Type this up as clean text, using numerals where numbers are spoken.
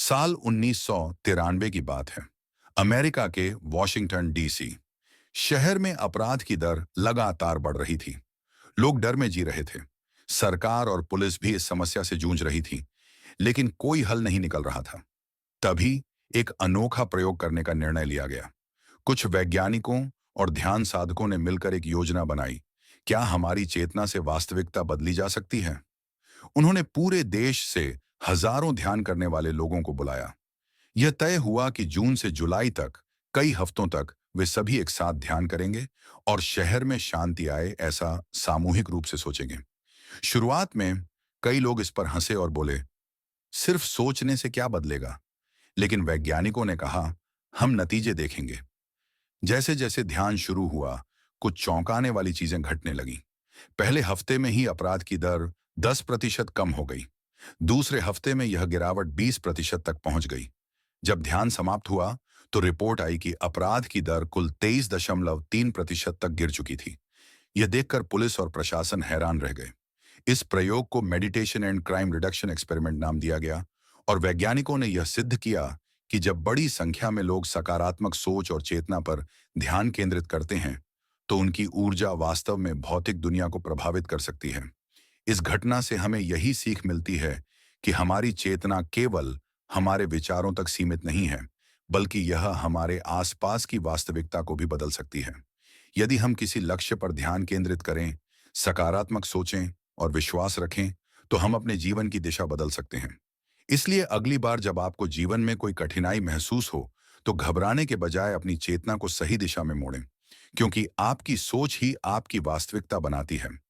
साल 1993 की बात है। अमेरिका के वॉशिंगटन डीसी शहर में अपराध की दर लगातार बढ़ रही थी। लोग डर में जी रहे थे। सरकार और पुलिस भी इस समस्या से जूझ रही थी, लेकिन कोई हल नहीं निकल रहा था। तभी एक अनोखा प्रयोग करने का निर्णय लिया गया। कुछ वैज्ञानिकों और ध्यान साधकों ने मिलकर एक योजना बनाई। क्या हमारी चेतना से वास्तविकता बदली जा सकती है? उन्होंने पूरे देश से हजारों ध्यान करने वाले लोगों को बुलाया। यह तय हुआ कि जून से जुलाई तक, कई हफ्तों तक वे सभी एक साथ ध्यान करेंगे और शहर में शांति आए ऐसा सामूहिक रूप से सोचेंगे। शुरुआत में कई लोग इस पर हंसे और बोले, सिर्फ सोचने से क्या बदलेगा? लेकिन वैज्ञानिकों ने कहा, हम नतीजे देखेंगे। जैसे जैसे ध्यान शुरू हुआ, कुछ चौंकाने वाली चीजें घटने लगीं। पहले हफ्ते में ही अपराध की दर 10% कम हो गई। दूसरे हफ्ते में यह गिरावट 20% तक पहुंच गई। जब ध्यान समाप्त हुआ तो रिपोर्ट आई कि अपराध की दर कुल 23.3% तक गिर चुकी थी। यह देखकर पुलिस और प्रशासन हैरान रह गए। इस प्रयोग को meditation and crime reduction experiment नाम दिया गया और वैज्ञानिकों ने यह सिद्ध किया कि जब बड़ी संख्या में लोग सकारात्मक सोच और चेतना पर ध्यान केंद्रित करते हैं, तो उनकी ऊर्जा वास्तव में भौतिक दुनिया को प्रभावित कर सकती है। इस घटना से हमें यही सीख मिलती है कि हमारी चेतना केवल हमारे विचारों तक सीमित नहीं है, बल्कि यह हमारे आसपास की वास्तविकता को भी बदल सकती है। यदि हम किसी लक्ष्य पर ध्यान केंद्रित करें, सकारात्मक सोचें और विश्वास रखें, तो हम अपने जीवन की दिशा बदल सकते हैं। इसलिए अगली बार जब आपको जीवन में कोई कठिनाई महसूस हो, तो घबराने के बजाय अपनी चेतना को सही दिशा में मोड़ें, क्योंकि आपकी सोच ही आपकी वास्तविकता बनाती है।